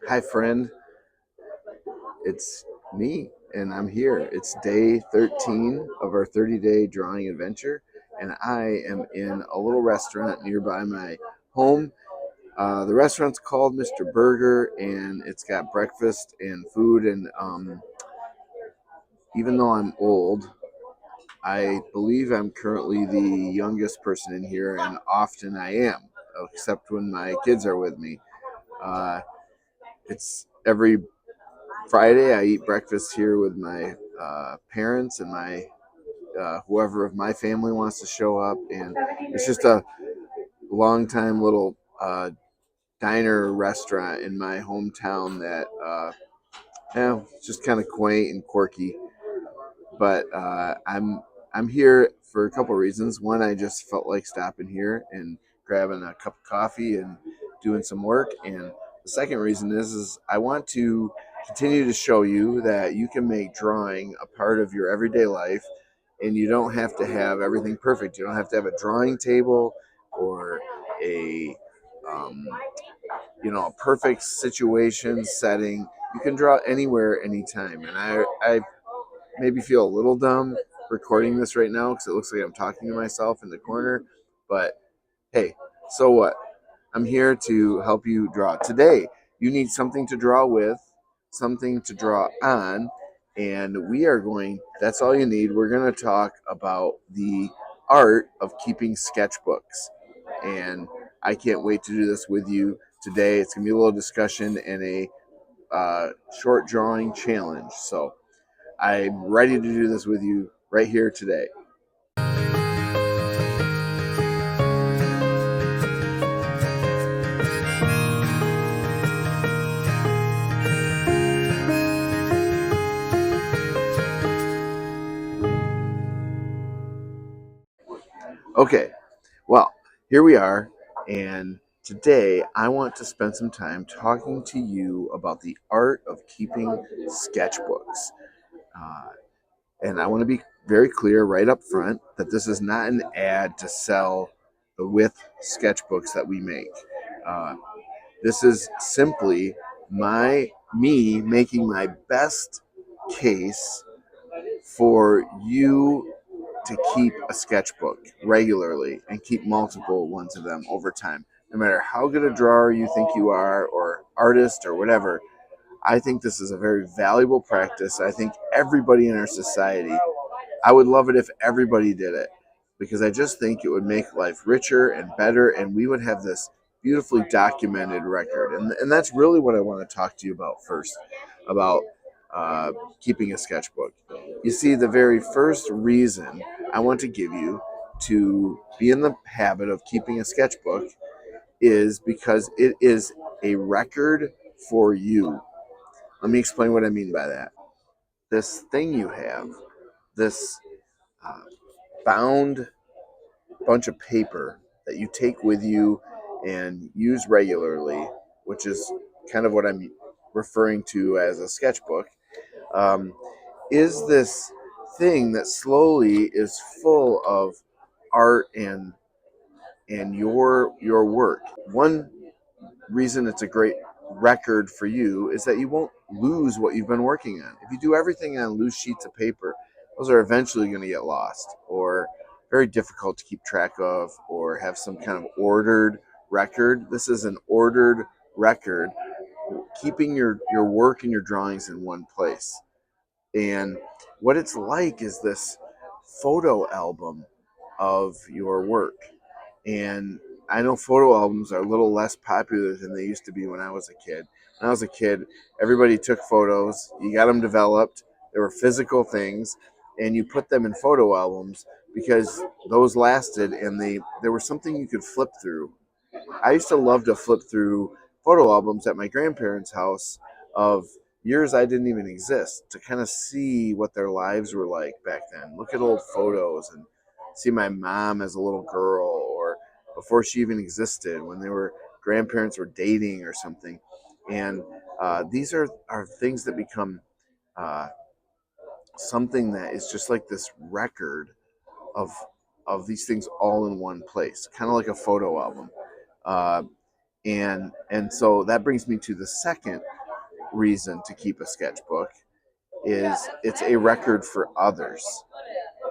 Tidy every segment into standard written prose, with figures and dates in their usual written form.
Hi, friend. It's me, and I'm here. It's day 13 of our 30-day drawing adventure, and I am in a little restaurant nearby my home. The restaurant's called Mr. Burger, and it's got breakfast and food. And even though I'm old, I believe I'm currently the youngest person in here, and often I am, except when my kids are with me. Uh, it's every Friday, I eat breakfast here with my parents and my whoever of my family wants to show up, and it's just a long time little diner restaurant in my hometown that it's just kind of quaint and quirky. But I'm here for a couple reasons. One, I just felt like stopping here and grabbing a cup of coffee and doing some work. And the second reason is I want to continue to show you that you can make drawing a part of your everyday life, and you don't have to have everything perfect. You don't have to have a drawing table or a um, a perfect situation setting. You can draw anywhere, anytime. And I maybe feel a little dumb recording this right now because it looks like I'm talking to myself in the corner. But hey, so what? I'm here to help you draw. Today, you need something to draw with, something to draw on, and that's all you need. We're going to talk about the art of keeping sketchbooks. And I can't wait to do this with you today. It's going to be a little discussion and a short drawing challenge. So I'm ready to do this with you right here today. Okay, well, here we are, and today I want to spend some time talking to you about the art of keeping sketchbooks. Uh, and I want to be very clear right up front that this is not an ad to sell the with sketchbooks that we make. Uh, this is simply me making my best case for you to keep a sketchbook regularly and keep multiple ones of them over time. No matter how good a drawer you think you are, or artist, or whatever, I think this is a very valuable practice. I think everybody in our society, I would love it if everybody did it, because I just think it would make life richer and better, and we would have this beautifully documented record. And that's really what I want to talk to you about first, about uh, keeping a sketchbook. You see, the very first reason I want to give you to be in the habit of keeping a sketchbook is because it is a record for you. Let me explain what I mean by that. This thing you have, this uh, bound bunch of paper that you take with you and use regularly, which is kind of what I'm referring to as a sketchbook, um, is this thing that slowly is full of art and your work. One reason it's a great record for you is that you won't lose what you've been working on. If you do everything on loose sheets of paper, those are eventually going to get lost or very difficult to keep track of or have some kind of ordered record. This is an ordered record, keeping your work and your drawings in one place. And what it's like is this photo album of your work. And I know photo albums are a little less popular than they used to be when I was a kid. When I was a kid, everybody took photos, you got them developed, they were physical things, and you put them in photo albums because those lasted and there was something you could flip through. I used to love to flip through photo albums at my grandparents' house of years I didn't even exist to kind of see what their lives were like back then. Look at old photos and see my mom as a little girl or before she even existed when grandparents were dating or something. And these are things that become uh, something that is just like this record of these things all in one place, kind of like a photo album. Uh, and so that brings me to the second reason to keep a sketchbook is it's a record for others.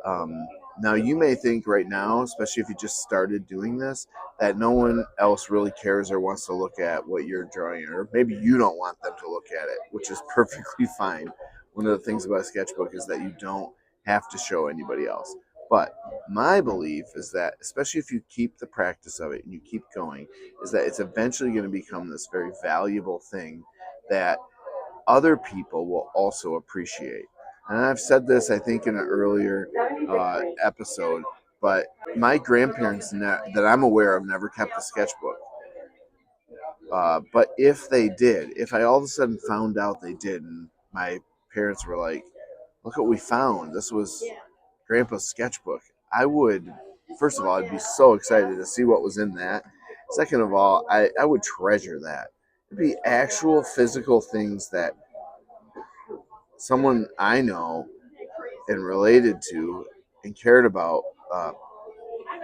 Um, Now, you may think right now, especially if you just started doing this, that no one else really cares or wants to look at what you're drawing, or maybe you don't want them to look at it, which is perfectly fine. One of the things about a sketchbook is that you don't have to show anybody else. But my belief is that, especially if you keep the practice of it and you keep going, is that it's eventually going to become this very valuable thing that other people will also appreciate. And I've said this, I think, in an earlier episode, but my grandparents that I'm aware of never kept a sketchbook. But if they did, if I all of a sudden found out they did, and my parents were like, look what we found, this was Grandpa's sketchbook, I would, first of all, I'd be so excited to see what was in that. Second of all, I would treasure that. It'd be actual physical things that someone I know and related to and cared about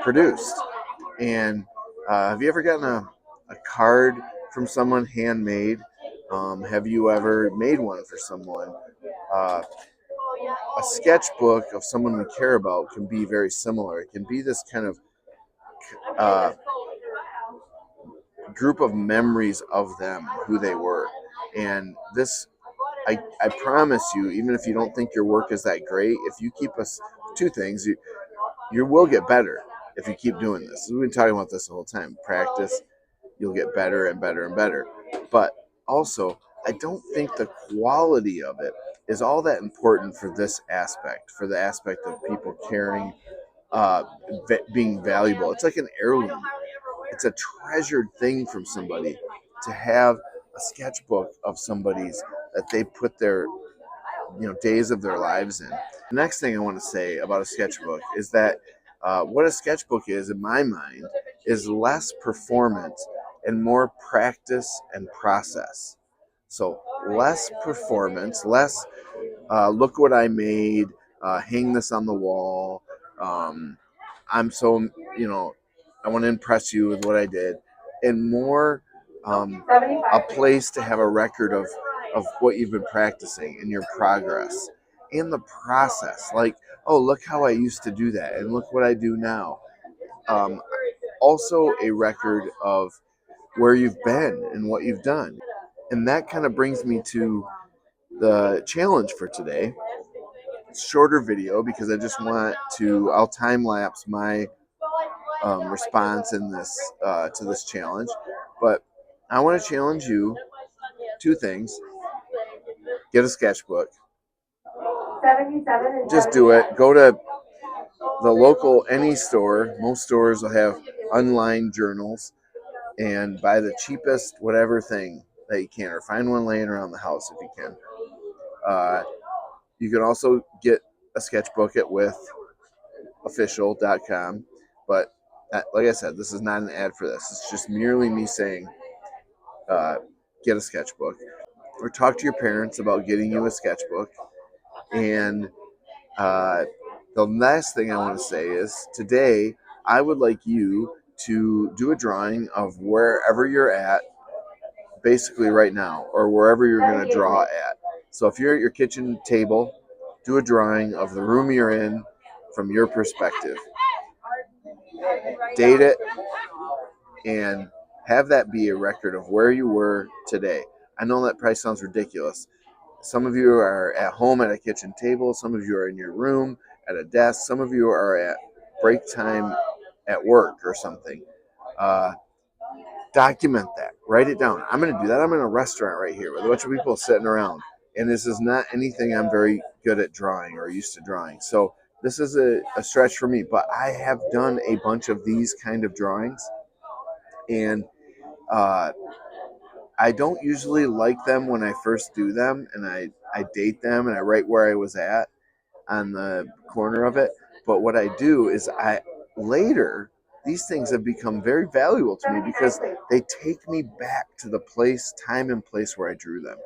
produced. And have you ever gotten a card from someone handmade? Have you ever made one for someone? Uh, a sketchbook of someone we care about can be very similar. It can be this kind of uh, group of memories of them, who they were. And this, I promise you, even if you don't think your work is that great, if you keep us two things, you will get better if you keep doing this. We've been talking about this the whole time. Practice, you'll get better and better and better. But also, I don't think the quality of it is all that important for this aspect, for the aspect of people caring, being valuable. It's like an heirloom. It's a treasured thing from somebody to have a sketchbook of somebody's that they put their days of their lives in. The next thing I want to say about a sketchbook is that what a sketchbook is, in my mind, is less performance and more practice and process. So less performance, less look what I made, hang this on the wall. Um, I'm so, I want to impress you with what I did, and more a place to have a record of what you've been practicing and your progress and the process. Like, oh, look how I used to do that, and look what I do now. Um, Also, a record of where you've been and what you've done. And that kind of brings me to the challenge for today. It's shorter video because I just want to, I'll time lapse my response in this to this challenge. But I want to challenge you two things. Get a sketchbook. Just do it. Go to the local, any store. Most stores will have online journals, and buy the cheapest whatever thing that you can, or find one laying around the house if you can. You can also get a sketchbook at withofficial.com. But like I said, this is not an ad for this. It's just merely me saying, get a sketchbook, or talk to your parents about getting you a sketchbook. And the last thing I want to say is today I would like you to do a drawing of wherever you're at, basically right now, or wherever you're going to draw at. So if you're at your kitchen table, do a drawing of the room you're in from your perspective. Date it and have that be a record of where you were today. I know that probably sounds ridiculous. Some of you are at home at a kitchen table. Some of you are in your room at a desk. Some of you are at break time at work or something. Document that. Write it down. I'm going to do that. I'm in a restaurant right here with a bunch of people sitting around. And this is not anything I'm very good at drawing or used to drawing. So this is a stretch for me. But I have done a bunch of these kind of drawings. And I don't usually like them when I first do them. And I date them and I write where I was at on the corner of it. But what I do is later, these things have become very valuable to me because they take me back to the time and place where I drew them.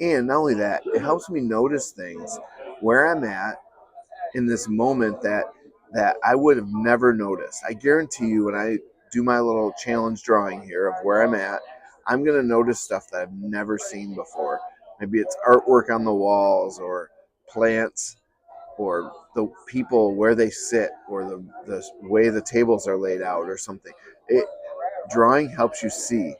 And not only that, it helps me notice things where I'm at in this moment that I would have never noticed. I guarantee you, when I do my little challenge drawing here of where I'm at, I'm going to notice stuff that I've never seen before. Maybe it's artwork on the walls, or plants, or the people where they sit, or the way the tables are laid out, or something. Drawing helps you see,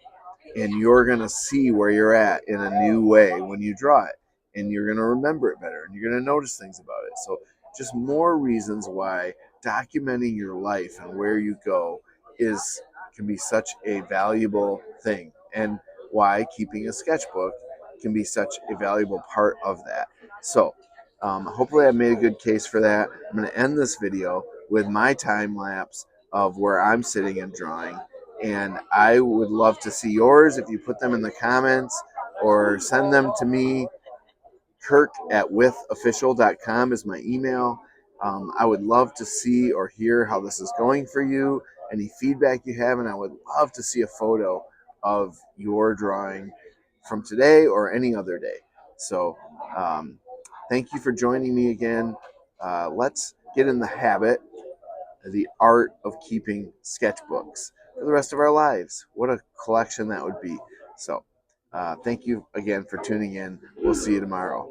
and you're going to see where you're at in a new way when you draw it, and you're going to remember it better, and you're going to notice things about it. So just more reasons why documenting your life and where you go is can be such a valuable thing, and why keeping a sketchbook can be such a valuable part of that. So hopefully I made a good case for that. I'm going to end this video with my time lapse of where I'm sitting and drawing, and I would love to see yours if you put them in the comments or send them to me. Kirk@withofficial.com is my email. I would love to see or hear how this is going for you, any feedback you have, and I would love to see a photo of your drawing from today or any other day. So um, thank you for joining me again. Let's get in the habit, the art of keeping sketchbooks for the rest of our lives. What a collection that would be. So thank you again for tuning in. We'll see you tomorrow.